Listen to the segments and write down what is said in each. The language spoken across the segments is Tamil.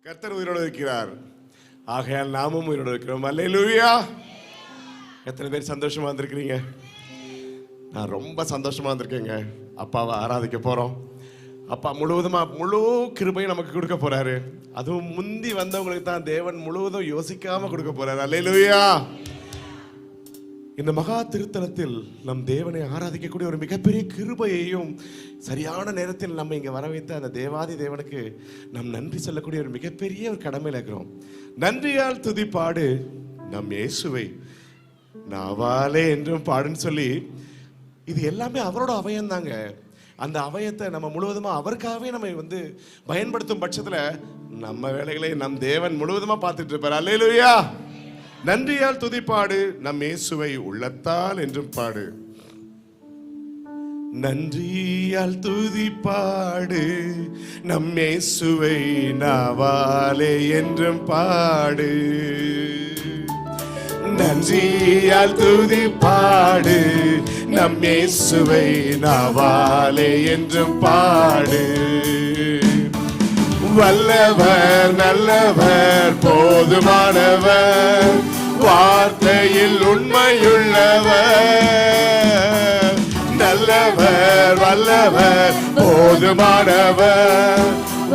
கர்த்தர் உயிரோடு இருக்கிறார். ஆகையால் நாமும் உயிரோடு இருக்கிறோம். அல்லேலூயா. எத்தனை பேர் சந்தோஷமா வந்திருக்கிறீங்க? நான் ரொம்ப சந்தோஷமா வந்திருக்கேங்க. அப்பாவை ஆராதிக்க போறோம். அப்பா முழு கிருபையும் நமக்கு கொடுக்க போறாரு. அதுவும் முந்தி வந்தவங்களுக்கு தான் தேவன் முழுவதும் யோசிக்காம கொடுக்க போறாரு. அல்லேலூயா. இந்த மகா திருத்தலத்தில் நம் தேவனை ஆராதிக்கக்கூடிய ஒரு மிகப்பெரிய கிருபையையும் சரியான நேரத்தில் நம்ம இங்கே வர வைத்த அந்த தேவாதி தேவனுக்கு நம் நன்றி சொல்லக்கூடிய ஒரு மிகப்பெரிய ஒரு கடமையில் இருக்கிறோம். நன்றியால் துதி பாடு நம் இயேசுவை நாவாலே என்றும் பாடுன்னு சொல்லி, இது எல்லாமே அவரோட அவயம் தாங்க. அந்த அவயத்தை நம்ம முழுவதுமா அவருக்காகவே நம்ம பயன்படுத்தும் பட்சத்தில் நம்ம வேலைகளை நம் தேவன் முழுவதுமா பார்த்துட்டு இருப்பார். அல்லேலூயா. நன்றியால் துதிப்பாடு நம் இயேசுவை உள்ளத்தால் என்றும் பாடு. நன்றியால் துதிப்பாடு நம் இயேசுவை நாவாலே என்றும் பாடு. நன்றியால் துதிப்பாடு நம் இயேசுவை நாவாலே என்றும் பாடு. வல்லவர் நல்லவர் போதுமானவர், வார்த்தையில் உண்மையுள்ளவர். நல்லவர் வல்லவர் போதுமானவர்,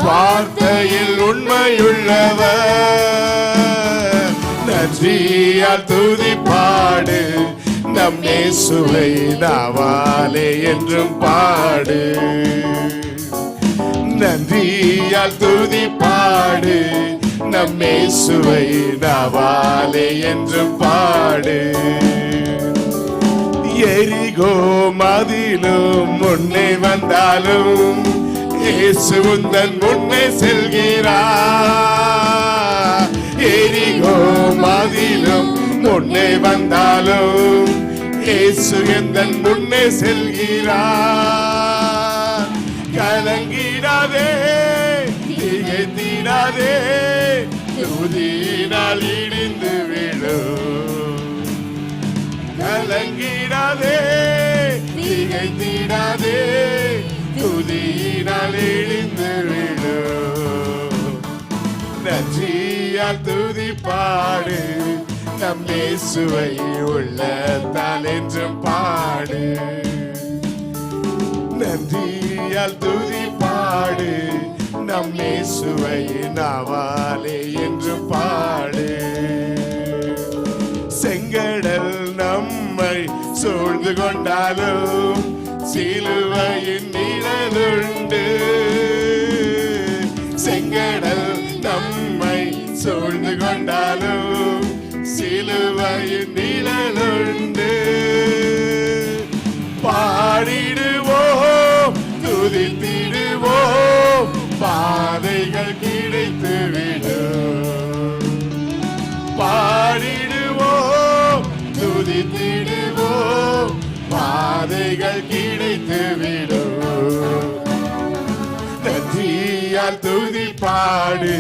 வார்த்தையில் உண்மையுள்ளவர். நன்றியால் துதிப்பாடு நம் இயேசுவை நாவாலே என்றும் பாடு. நன்றியால் துதிப்பாடு நம் இயேசுவை நாவாலே என்றும் பாடு. எரிகோ மதிலும் முன்னே வந்தாலும் இயேசு உந்தன் முன்னே செல்கிறார். எரிகோ மதிலும் முன்னே வந்தாலும் இயேசு எந்தன் முன்னே செல்கிறார். கலங்கிடாதே திகைத்திடாதே, துதியினால் இடிந்து விழும். கலங்கிடாதே திகைத்திடாதே, துதியினால் இடிந்து விழும். நன்றியால் துதிப்பாடு நம் இயேசுவை உள்ளத்தால் என்றும் பாடு. நன்றியால் துதிப்பாடு நம் இயேசுவை நாவாலே என்று பாடு. செங்கடல் நம்மை சூழ்ந்து கொண்டாலும் சிலுவையின் நிழலுண்டு. செங்கடல் நம்மை சூழ்ந்து கொண்டாலும் சிலுவையின் நிழலுண்டு. பாடிடுவோம் துதித்திடுவோம், பாதைகள் கிடைத்துவிடும். பாடிடுவோம் துதித்திடுவோம், பாதைகள் கிடைத்துவிடும். நன்றியால் துதிப்பாடு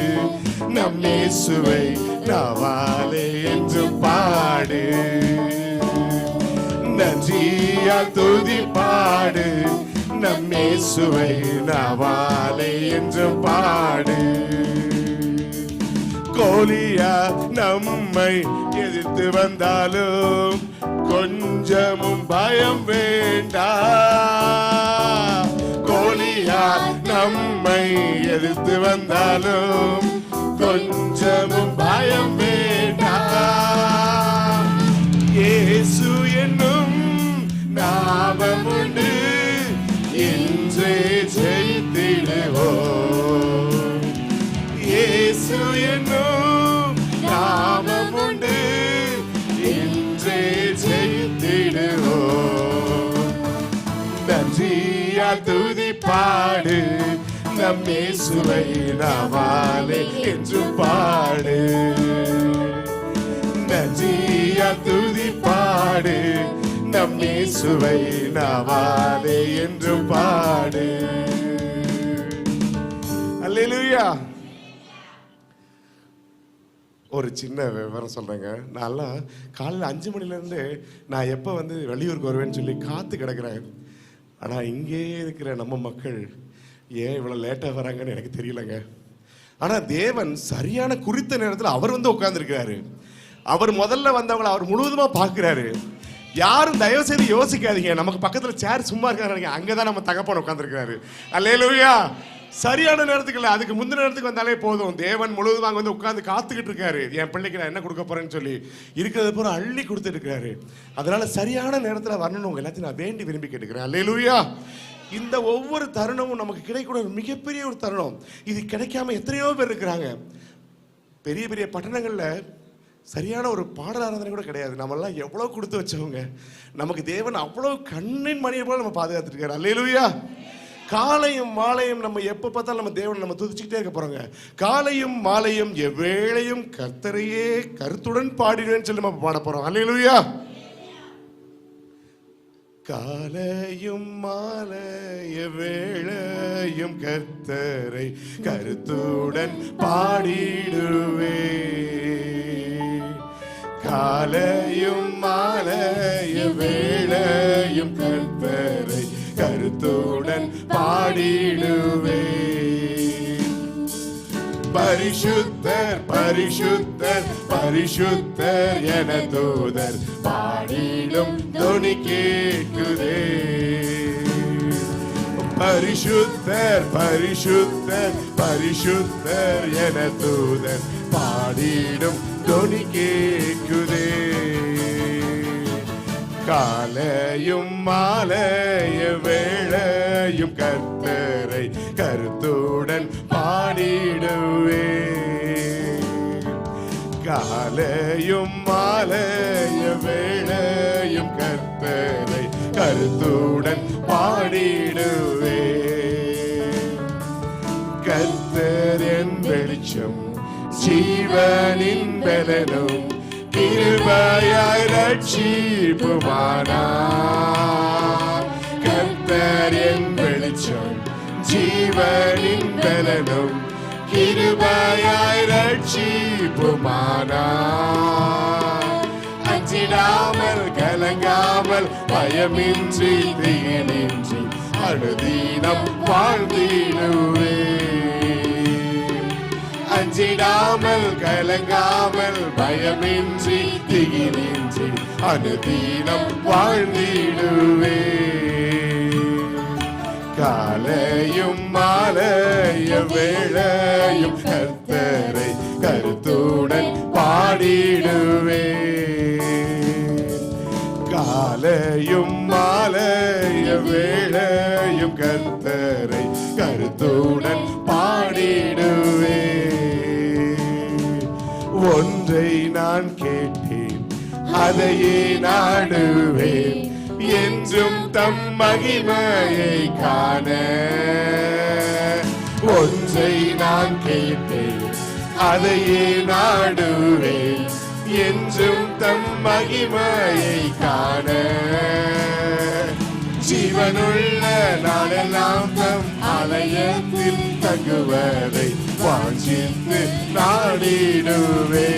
நம் இயேசுவை நாவாலே என்றும் பாடு. நன்றியால் துதிப்பாடு நம் இயேசுவை நாவாலே என்றும் பாடு. கோலியாத் நம்மை எதிர்த்து வந்தாலும் கொஞ்சமும் பயம் வேண்டாம். கோலியாத் நம்மை எதிர்த்து வந்தாலும் கொஞ்சமும் பயம் வேண்டாம். இயேசு என்னும் நாமம் உண்டு, இன்றே ஜெயித்திடுவோம். இயேசு என்னும் நாமம் உண்டு, இன்றே ஜெயித்திடுவோம். நன்றியால் துதிப்பாடு நம் இயேசுவை நாவாலே என்று பாடு. நன்றியால் துதிப்பாடு நம் இயேசுவை நாவாலே என்று பாடு. அல்லேலூயா. ஒரு சின்ன விவரம் சொல்றேங்க. நான்லாம் காலையில் 5 மணிலேருந்து நான் எப்போ வெளியூருக்கு வருவேன்னு சொல்லி காத்து கிடக்கிறேன். ஆனால் இங்கே இருக்கிற நம்ம மக்கள் ஏன் இவ்வளோ லேட்டாக வராங்கன்னு எனக்கு தெரியலங்க. ஆனா தேவன் சரியான குறித்த நேரத்தில் அவர் வந்து உட்கார்ந்துருக்கிறாரு. அவர் முதல்ல வந்தவங்களை அவர் முழுவதுமா பார்க்கிறாரு. யாரும் தயவு செய்து யோசிக்காதீங்க, நமக்கு பக்கத்துல சேர் சும்மா இருக்காரு, அங்கதான் நம்ம தகப்பன் உட்கார்ந்துருக்கிறாரு. அல்லேலூயா. சரியான நேரத்துக்கு இல்லை, அதுக்கு முந்தின நேரத்துக்கு வந்தாலே போதும். தேவன் முழுவதும் அங்கே வந்து உட்கார்ந்து காத்துக்கிட்டு இருக்காரு. என் பிள்ளைக்கு நான் என்ன கொடுக்க போறேன்னு சொல்லி இருக்கிறத பூரா அள்ளி கொடுத்துட்டு இருக்காரு. அதனால சரியான நேரத்தில் வரணும் எல்லாத்தையும் நான் வேண்டி விரும்பி கேட்டுக்கிறேன். அல்லேலூயா. இந்த ஒவ்வொரு தருணமும் நமக்கு கிடைக்கூட ஒரு மிகப்பெரிய ஒரு தருணம். இது கிடைக்காம எத்தனையோ பேர் இருக்கிறாங்க. பெரிய பெரிய பட்டணங்கள்ல சரியான ஒரு பாடல் ஆராதனை கூட கிடையாது. நம்மெல்லாம் எவ்வளோ கொடுத்து வச்சவங்க. நமக்கு தேவன் அவ்வளோ கண்ணின் மணியை போல நம்ம பாதுகாத்துட்டு இருக்காரு. அல்லேலூயா. காலையும் மாலையும் நம்ம எப்போ பார்த்தாலும் நம்ம தேவனை நம்ம துதிச்சுக்கிட்டே இருக்க போறோங்க. காலையும் மாலையும் எவ்வேளையும் கர்த்தரையே கருத்துடன் பாடிடுவேன்னு சொல்லி நம்ம பாட போறோம். அல்லேலூயா. காலையும் மாலைய வேளையும் கர்த்தரை கருத்துடன் பாடிடுவே. காலையும் மாலைய வேளையும் கர்த்தரை கருத்துடன் பாடிடுவே. பரிசுத்தர் பரிசுத்தர் பரிசுத்தர் என தூதர் பாடிடும் தொனி கேட்குதே. பரிசுத்தர் பரிசுத்தர் பரிசுத்தர் என தூதர் பாடிடும் தொனி கேட்குதே. காலையும் மாலைய வேளையும் கர்த்தரை கருத்துடன் பாடிடுவே. காலையும் மாலைய வேளையும் கர்த்தரை கருத்துடன் பாடிடுவே. கர்த்தர் என் வெளிச்சம் ஜீவனின் பலனும் கிருபையாய் ரட்சிப்புமானார். கர்த்தர் என் வெளிச்சம் ஜீவனின் பலனும் கிருபையாய் ரட்சிப்புமானார். அஞ்சிடாமல் கலங்காமல் பயமின்றி திகிலின்றி அனுதினம் வாழ்ந்திடுவே. அஞ்சிடாமல் கலங்காமல் பயமின்றி திகிலின்றி அனுதினம் வாழ்ந்திடுவே. காலையும் மாலைய வேளையும் கர்த்தரை கருத்துடன் பாடிடுவே. காலையும் மாலைய வேளையும் கர்த்தரை கருத்துடன் பாடிடுவே. ஒன்றை நான் கேட்டேன் அதையே நாடுவேன், என்றும் தம் மகிமையை காண. ஒன்றை நான் கேட்டேன் அதையே நாடுவேன், என்றும் தம் மகிமையை காண. ஜீவனுள்ள நாளெல்லாம் தம் ஆலயத்தில் தங்குவதை வாஞ்சித்து நாடிடுவே.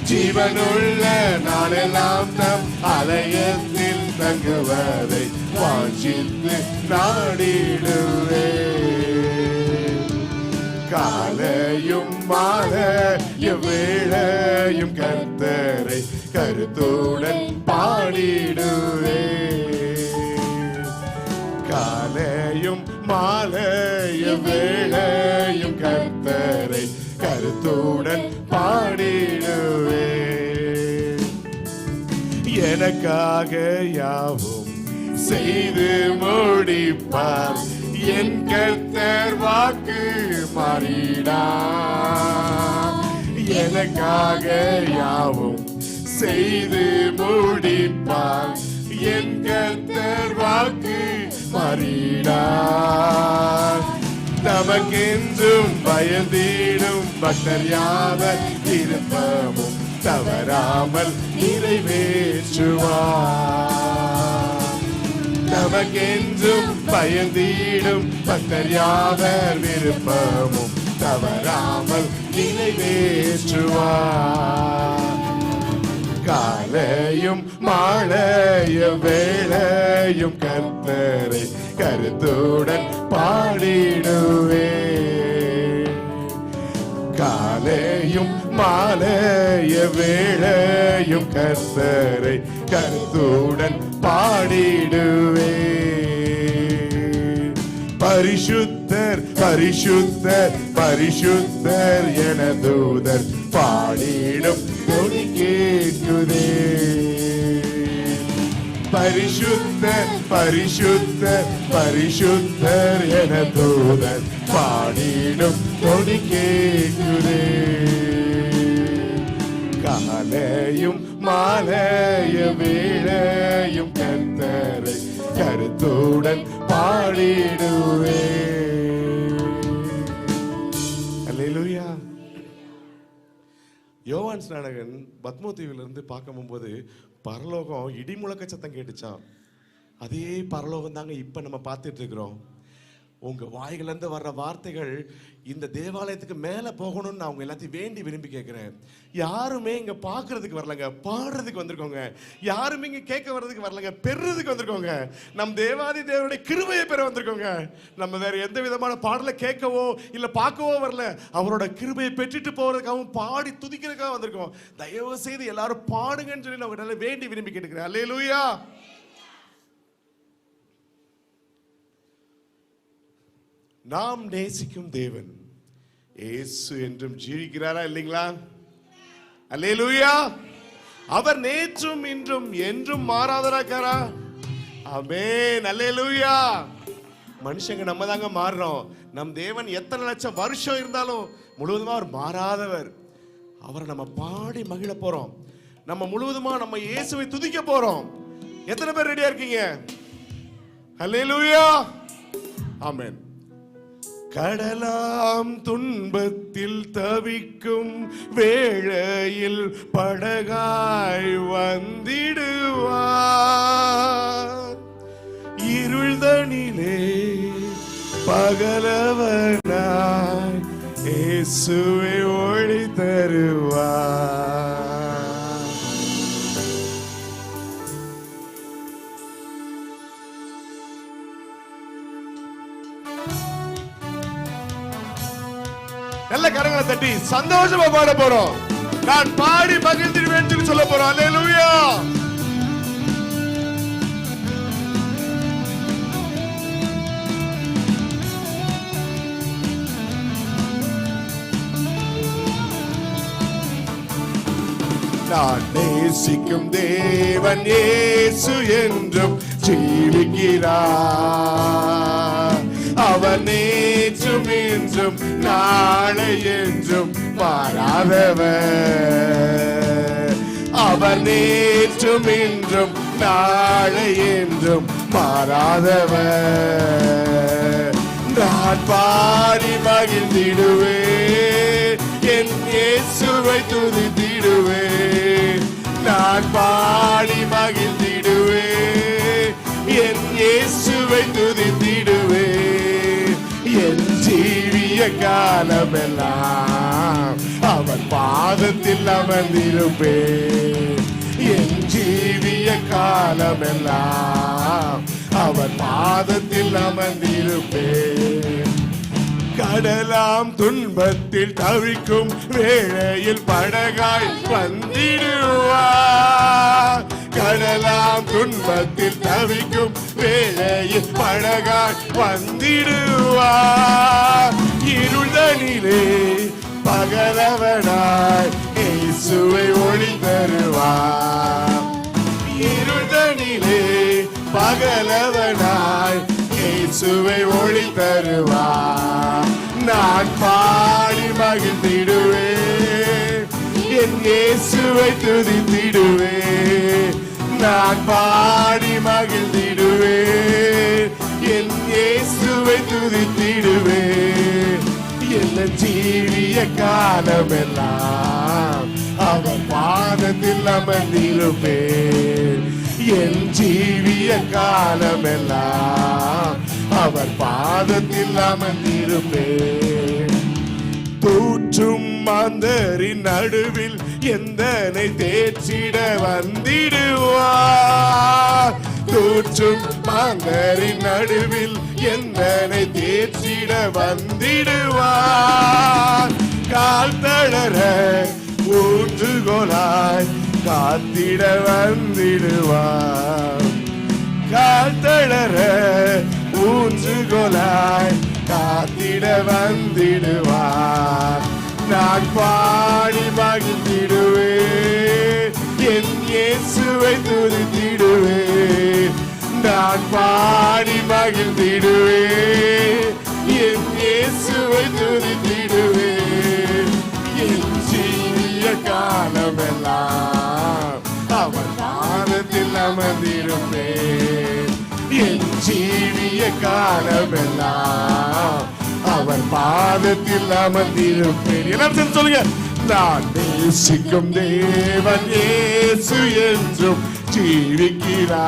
ஜீவனுள்ள நாளெல்லாம் தம் ஆலயத்தில் தங்குவதை வாஞ்சித்து நாடிடுவே. காலையும் மாலைய வேளையும் கர்த்தரை கருத்துடன் பாடிடுவே. காலையும் மாலைய வேளையும் கர்த்தரை கருத்துடன் பாடிடுவே. எனக்காக யாவும் செய்து முடிப்பார், என் கர்த்தர் வாக்கு மாறிடா. எனக்காக யாவும் செய்து முடிப்பார், என் கர்த்தர் வாக்கு மாறிடா. நமக்கென்றும் பயந்திடும் பக்தர் யாவர் விருப்பமும் தவறாமல் நிறைவேற்றுவார். நமக்கென்றும் பயந்திடும் பக்தர் யாவர் விருப்பமும் தவறாமல் நிறைவேற்றுவார். காலையும் மாலைய வேளையும் கர்த்தரை கருத்துடன் பாடிடுவே. காலையும் மாலைய வேளையும் கர்த்தரை கருத்துடன் பாடிடுவே. பரிசுத்தர் பரிசுத்தர் பரிசுத்தர் என தூதர் பாடிடும் துணி கேட்குதே. பரிசுத்தர் பரிசுத்தர் பரிசுத்தர் என தூதர் பாடிடும் துணி கேட்குதே. காலையும் மாலைய வேளையும் கர்த்தரை கருத்துடன் பாடிடுவே. அல்லேலூயா. யோவான் ஸ்நானகன் பத்மோ தீவிலிருந்து பார்க்கும் போது பரலோகம் இடி முழக்க சத்தம் கேட்டுச்சான். அதே பரலோகம் தாங்க இப்ப நம்ம பார்த்துட்டு இருக்கிறோம். உங்க வாய்களிலிருந்து வர்ற வார்த்தைகள் இந்த தேவாலயத்துக்கு மேல போகணும்னு நான் அவங்க எல்லாத்தையும் வேண்டி விரும்பி கேட்கிறேன். யாருமே இங்க பாக்குறதுக்கு வரலங்க, பாடுறதுக்கு வந்திருக்கோங்க. யாருமே இங்க கேட்க வர்றதுக்கு வரலங்க, பெறுறதுக்கு வந்திருக்கோங்க. நம் தேவாதி தேவனுடைய கிருபையை பெற வந்திருக்கோங்க. நம்ம வேற எந்த விதமான பாடலை கேட்கவோ இல்ல பார்க்கவோ வரல, அவரோட கிருபையை பெற்றுட்டு போறதுக்காகவும் பாடி துதிக்கிறதுக்காக வந்திருக்கோம். தயவு செய்து எல்லாரும் பாடுங்கன்னு சொல்லி நான் நல்லா வேண்டி விரும்பி கேட்டுக்கிறேன். அல்லேலூயா. நாம் நேசிக்கும் தேவன் இயேசு என்றும் ஜீவிக்கிறாரா இல்லைங்களா? அல்லேலூயா. அவர் நேற்றும் இன்றும் என்றும் மாறாதவராக்காரா? ஆமென். அல்லேலூயா. மனுஷங்க நம்ம தாங்க மாறுறோம். நம் தேவன் எத்தனை லட்சம் வருஷம் இருந்தாலும் முழுவதுமா அவர் மாறாதவர். அவரை நம்ம பாடி மகிழ போறோம். நம்ம முழுவதுமா நம்ம இயேசுவை துதிக்க போறோம். எத்தனை பேர் ரெடியா இருக்கீங்க? அல்லேலூயா. ஆமென். கடலாம் துன்பத்தில் தவிக்கும் வேளையில் படகாய் வந்திடுவார். இருள்தனிலே பகலவனாய் இயேசுவே ஒளி தருவார். நல்ல கரங்களை தட்டி சந்தோஷமா பாட போறோம். நான் பாடி மகிழ்ந்திடுவேன் சொல்ல போறோம். அல்லேலூயா. நான் நேசிக்கும் தேவன் இயேசு என்றும் ஜீவிக்கிறார். அவர் நேற்றும் இன்றும் நாளை என்றும் மாறாதவர். அவர் நேற்றும் இன்றும் நாளை என்றும் மாறாதவர். நான் பாடி மகிழ்ந்திடுவேன், என் இயேசுவை துதித்திடுவேன். நான் பாடி மகிழ்ந்திடுவேன், என் இயேசுவை துதித்திடுவேன். என் ஜீவிய காலமெல்லாம் அவர் பாதத்தில் அமர்ந்திருப்பேன். என் ஜீவிய காலமெல்லாம் அவர் பாதத்தில் அமர்ந்திருப்பேன். கடலாம் துன்பத்தில் தவிக்கும் வேளையில் படகாய் வந்திடுவார். கடலாம் துன்பத்தில் தவிக்கும் வேளையில் படகாய் வந்திடுவார். இருளனிலே பகலவனாய் இயேசுவை ஒளி தருவார். இருளனிலே பகலவனாய் இயேசுவை ஒளி தருவார். நான் பாடி மகிழ்ந்திடுவேன், என் இயேசுவை துதித்திடுவேன். நான் பாடி மகிழ்ந்திடுவேன், என் இயேசுவை துதித்திடுவேன். என் ஜீவிய காலமெல்லாம் அவர் பாதத்தில் அமர்ந்திருப்பேன். என் ஜீவிய காலமெல்லாம் அவர் பாதத்தில் அமர்ந்திருப்பேன். தூற்றும் மாந்தரின் நடுவில் எந்தனை தேற்றிட வந்திடுவார். தூற்றும் மாந்தரின் நடுவில் எந்தனை தேற்றிட வந்திடுவார். கால் தளர காத்திட வந்திடுவார். காத்தளர ஊன்றுகோலாய் காத்திட வந்திடுவார். நான் பாடி மகிழ்ந்திடுவேன், என் இயேசுவை துதித்திடுவேன். நான் பாடி மகிழ்ந்திடுவேன், என் இயேசுவை துதித்திடுவேன். என் ஜீவிய காலமெல்லாம் அவர் பாதத்தில் அமர்ந்திருப்பேன். என் ஜீவிய காலமெல்லாம் அவர் பாதத்தில் அமர்ந்திருப்பேன். எல்லாரும் சொல்லுங்க, நான் நேசிக்கும் தேவன் இயேசு என்றும் ஜீவிக்கிறார்.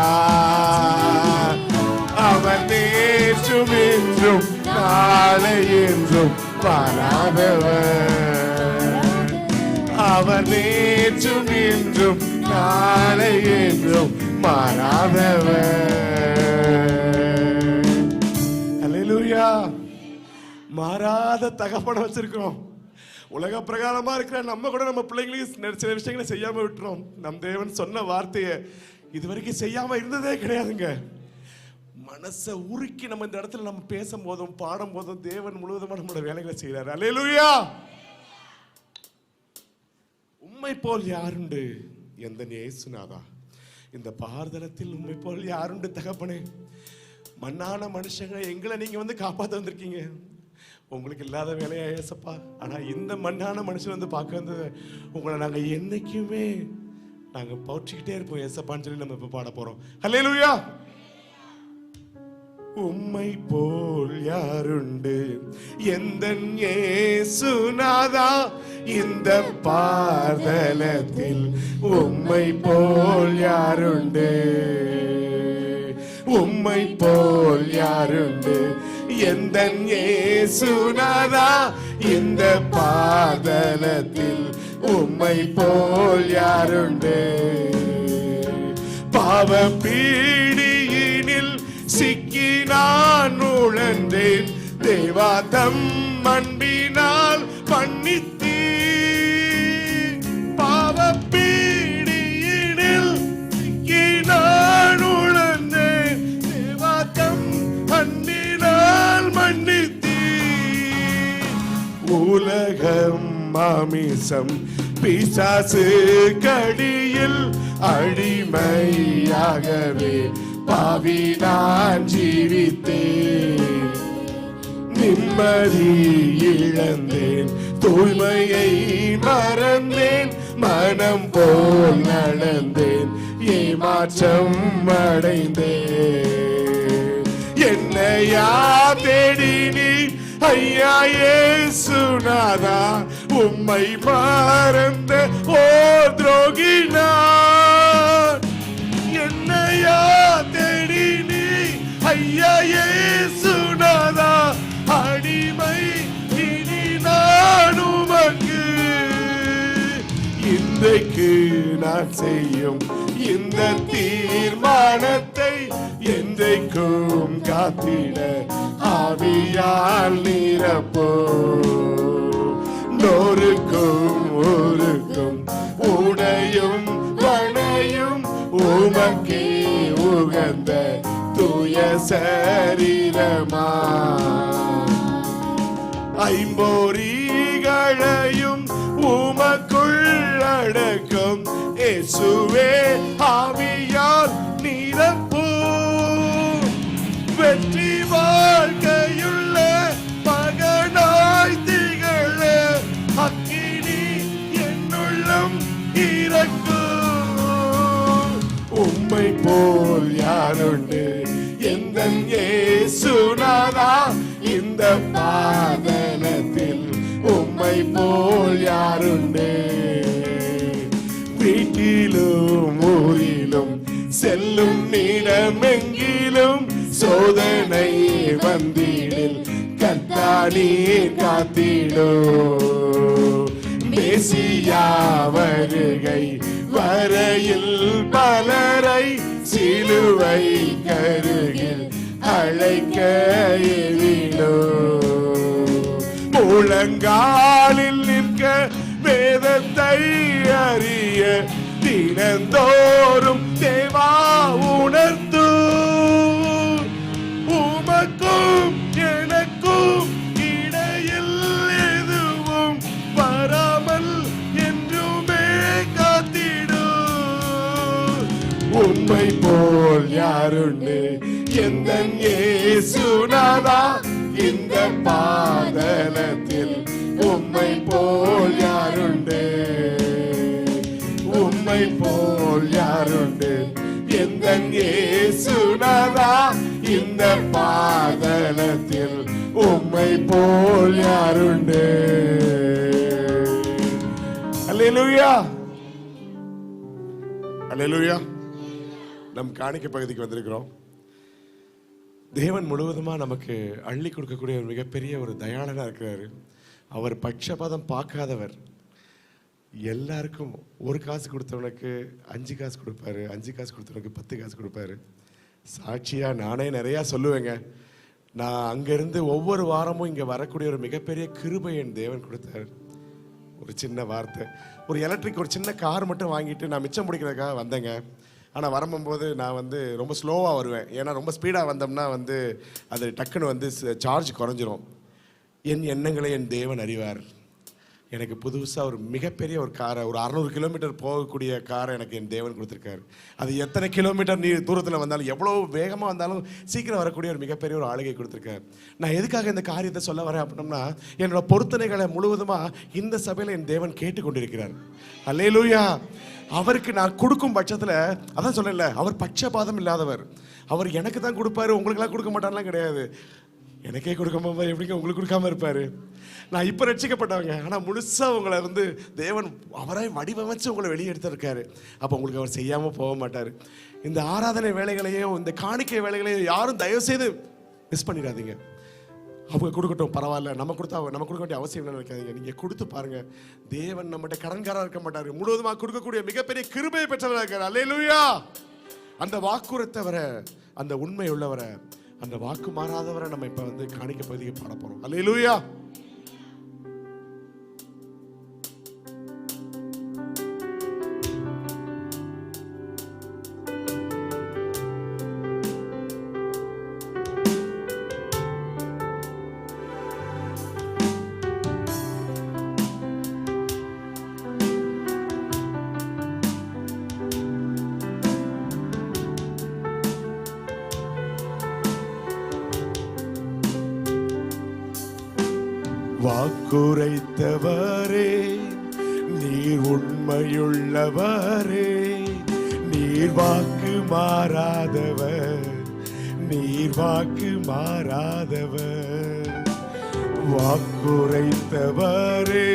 அவர் நேற்றும் என்றும் நாளை என்றும் மாறாதவர். அவர் நேற்றும் என்றும் நாளை என்றும் மாறாதவர். அல்லேலூயா. மாறாத தகப்பனை வச்சிருக்கிறோம். உலக பிரகாரமா இருக்கிற நம்ம கூட நம்ம பிள்ளைங்களுக்கு சில விஷயங்களை செய்யாம விட்டுறோம். நம் தேவன் சொன்ன வார்த்தையை இதுவரைக்கும் செய்யாம இருந்ததே கிடையாதுங்க. மனசை உருக்கி நம்ம இந்த இடத்துல நம்ம பேசும் போதும் பாடும் போதும் தேவன் முழுவதுமா நம்மளோட வேலைகளை செய்யறாரு. அல்லேலூயா. உம்மை போல் யாருண்டு எந்த இயேசுநாதா, இந்த பாரதளத்தில் உம்மை போல் யாருண்டு தகப்பனே. மண்ணான மனுஷங்க எங்களை நீங்க வந்து காப்பாற்ற வந்திருக்கீங்க. உங்களுக்கு இல்லாத வேலையா ஏசப்பா. ஆனா இந்த மண்ணான மனுஷன் வந்து பார்க்க வந்தது உங்களை நாங்க என்னைக்குமே நாங்க போற்றிக்கிட்டே இருப்போம் ஏசப்பான்னு சொல்லி நம்ம இப்ப பாட போறோம். அல்லேலூயா. உம்மை போல் யாருண்டு எந்தன் இயேசுநாதா, இந்த பாதலத்தில் உம்மை போல் யாருண்டு. உம்மை போல் யாருண்டு எந்தன் இயேசுநாதா, இந்த பாதலத்தில் உம்மை போல் யாருண்டு. பாவ பீடியினில் சிக்கி நான் உழந்தேன், தேவாதம் அன்பினால் மன்னித்தீர். பாவ பீடியினில் சிக்கி நான் உழந்தேன், தேவாதம் அன்பினால் மன்னித்தீர். உலகம் மாமிசம் பிசாசு கடியில் அடிமையாகவே பாவி நான் ஜீவித்தேன். நிம்மதி இழந்தேன், தூய்மையை மறந்தேன், மனம் போல் நடந்தேன், ஏமாற்றம் அடைந்தேன். என்னையா தேடி நீ ஐயா இயேசுநாதா, உம்மை மறந்த ஓ துரோகினான். என்னையா தேடி நீ ஐயா இயேசுநாதா, அடிமை இனி நான் உமக்கு. இன்றைக்கு நான் செய்யும் இந்த தீர்மானத்தை என்றைக்கும் காத்திட ஆவியால் நிரப்போ. நோருக்கும் ஊருக்கும் உடையும் பணையும் உமக்கே உகந்த தூய சரீரமா. ஐம்போரிகளையும் உமக்குள் அடக்கும் இயேசுவே ஆவியால் நிரப்பு. வெற்றி வாழ்க்கையுள்ள மகனாய் திகழ அக்கினி என்னுள்ளம் இறக்கும். உம்மை போல் யாருண்டு எந்தன் இயேசுநாதா, இந்த பாதலத்தில் உம்மை போல் யாருண்டு. வீட்டிலும் ஊரிலும் செல்லும் இடமெங்கிலும் சோதனை வந்திடில் கர்த்தானீர் காத்திடோ. மேசியா வருகை வரையில் பலரை சிலுவை கருகில் அழைக்க எழிலோ. முழங்காலில் நிற்க வேதத்தை அறிய தினந்தோறும் தேவா உணர்த்து. உமக்கும் எனக்கும் இடையில் எதுவும் வராமல் என்றுமே காத்திடு. உம்மை போல் யாருண்டு எந்தன் இயேசுநாதா, இந்த பாதலத்தில் உம்மை போல் யாருண்டு, உம்மை போல் யாருண்டு எந்தன் இயேசுநாதா, இந்த பாதலத்தில் உம்மை போல் யாருண்டு. அல்லேலூயா, அல்லேலூயா. நம் காணிக்கை பகுதிக்கு வந்திருக்கிறோம். தேவன் முழுவதுமா நமக்கு அள்ளி கொடுக்கக்கூடிய ஒரு மிகப்பெரிய ஒரு தயாளனா இருக்கிறாரு. அவர் பட்சபாதம் பார்க்காதவர். எல்லாருக்கும் ஒரு காசு கொடுத்தவனுக்கு 5 காசு கொடுப்பாரு, 5 காசு கொடுத்தவனுக்கு 10 காசு கொடுப்பாரு. சாட்சியா நானே நிறையா சொல்லுவேங்க. நான் அங்கேருந்து ஒவ்வொரு வாரமும் இங்கே வரக்கூடிய ஒரு மிகப்பெரிய கிருபை என் தேவன் கொடுத்தாரு. ஒரு சின்ன வார்த்தை, ஒரு எலக்ட்ரிக் ஒரு சின்ன கார் மட்டும் வாங்கிட்டு நான் மிச்சம் பிடிக்கிறதுக்காக வந்தேங்க. ஆனால் வரும்போது நான் ரொம்ப ஸ்லோவாக வருவேன். ஏன்னா ரொம்ப ஸ்பீடாக வந்தோம்னா அது டக்குன்னு சார்ஜ் குறைஞ்சிரும். என் எண்ணங்களை என் தேவன் அறிவார். எனக்கு புதுசாக ஒரு மிகப்பெரிய ஒரு காரை, ஒரு 600 கிலோமீட்டர் போகக்கூடிய காரை எனக்கு என் தேவன் கொடுத்துருக்காரு. அது எத்தனை கிலோமீட்டர் தூரத்தில் வந்தாலும், எவ்வளோ வேகமாக வந்தாலும் சீக்கிரம் வரக்கூடிய ஒரு மிகப்பெரிய ஒரு ஆளுகை கொடுத்துருக்காரு. நான் எதுக்காக இந்த காரியத்தை சொல்ல வரேன் அப்படின்னம்னா, என்னோட பொருத்தனைகளை முழுவதுமாக இந்த சபையில் என் தேவன் கேட்டுக்கொண்டிருக்கிறார். அல்லேலூயா. அவருக்கு நான் கொடுக்கும் பட்சத்தில், அதான் சொல்லல, அவர் பட்சபாதம் இல்லாதவர். அவர் எனக்கு தான் கொடுப்பாரு, உங்களுக்கெல்லாம் கொடுக்க மாட்டான்லாம் கிடையாது. எனக்கே கொடுக்காம எப்படிங்க உங்களுக்கு கொடுக்காம இருப்பாரு? நான் இப்போ ரட்சிக்கப்பட்டவங்க, ஆனால் முழுசாக உங்களை தேவன் அவராய் வடிவமைச்சு உங்களை வெளியே எடுத்திருக்காரு. அப்போ உங்களுக்கு அவர் செய்யாமல் போக மாட்டார். இந்த ஆராதனை வேலைகளையும் இந்த காணிக்கை வேலைகளையும் யாரும் தயவுசெய்து மிஸ் பண்ணிடாதீங்க. அவங்க கொடுக்கட்டும், பரவாயில்ல, நம்ம கொடுக்க வேண்டிய அவசியம் என்ன நினைக்காதீங்க. நீங்கள் கொடுத்து பாருங்க. தேவன் நம்மகிட்ட கடன்காரா இருக்க மாட்டார். முழுவதுமாக கொடுக்கக்கூடிய மிகப்பெரிய கிருபையை பெற்றவராக இருக்கார். அல்லேலூயா. அந்த வாக்குறுத்தவரை, அந்த உண்மை உள்ளவரை, அந்த வாக்கு மாறாதவரை நம்ம இப்ப காணிக்கை பகுதிக்கு பாட போறோம். அல்லேலூயா. வாக்குரைத்தவரே, நீர் உண்மையுள்ளவரே, நீர் வாக்கு மாறாதவர், நீர் வாக்கு மாறாதவர். வாக்குரைத்தவரே,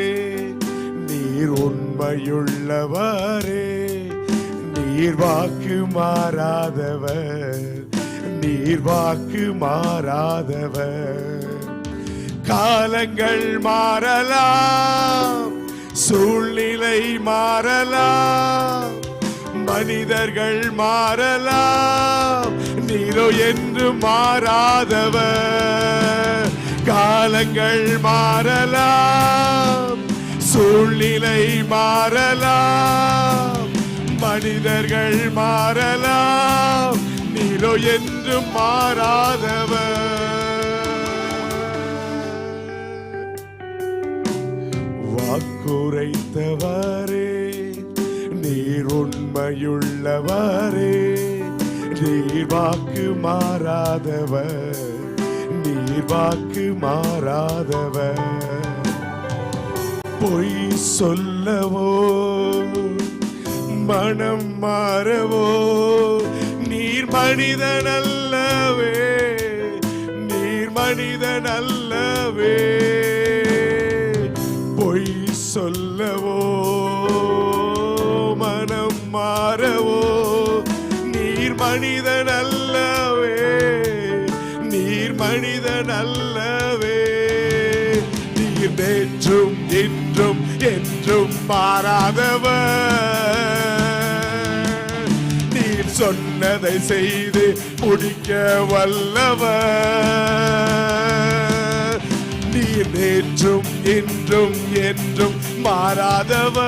நீர் உண்மையுள்ளவரே, நீர் வாக்கு மாறாதவர், நீர் வாக்கு மாறாதவர். காலங்கள் மாறலாம், சூழ்நிலை மாறலாம், மனிதர்கள் மாறலாம், நீரோ என்று மாறாதவர். காலங்கள் மாறலாம், சூழ்நிலை மாறலாம், மனிதர்கள் மாறலாம், நீரோ என்று மாறாதவர். வாக்குரைத்தவரே, நீர் உண்மையுள்ளவரே, நீர் வாக்கு மாறாதவர், நீர் வாக்கு மாறாதவர். பொய் சொல்லவோ மனம் மாறவோ நீர் மனிதன் அல்லவே, நீர் மனிதன் அல்லவே. பொய் சொல்லவோ மனம் மாறவோ நீர் மனிதன் அல்லவே, நீர் மனிதன் அல்லவே. நீர் நேற்றும் இன்றும் என்றும் மாறாதவர், நீர் சொன்னதை செய்து முடிக்க வல்லவர். நீர் நேற்றும் இன்றும் என்றும் மாறாதவர்,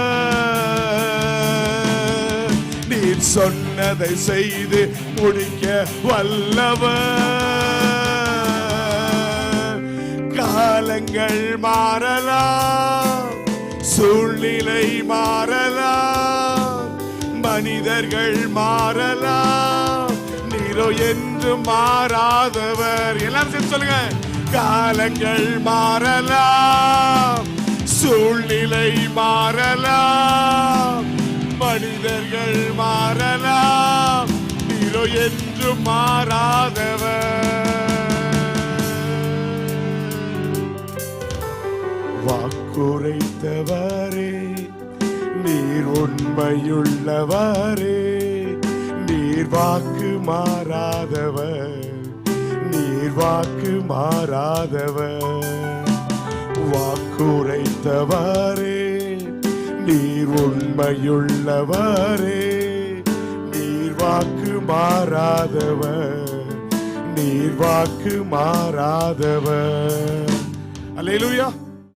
சொன்னதை செய்து முடிக்க வல்லவர். காலங்கள் மாறலாம், சூழ்நிலை மாறலாம், மனிதர்கள் மாறலாம், நீரோ என்று மாறாதவர். எல்லாரும் சேர்ந்து சொல்லுங்க. காலங்கள் மாறலாம், சூழ்நிலை மாறலாம், மனிதர்கள் மாறலாம், நீரோ என்று மாறாதவர். வாக்குரைத்தவரே நீர் உண்மையுள்ளவரே, நீர் வாக்கு மாறாதவர், நீர் வாக்கு மாறாதவர். வாக்குரைத்தவரே நீர் உண்மையுள்ளவரே, நீர் வாக்கு மாறாதவர், நீர் வாக்கு மாறாதவர். அல்லேலூயா.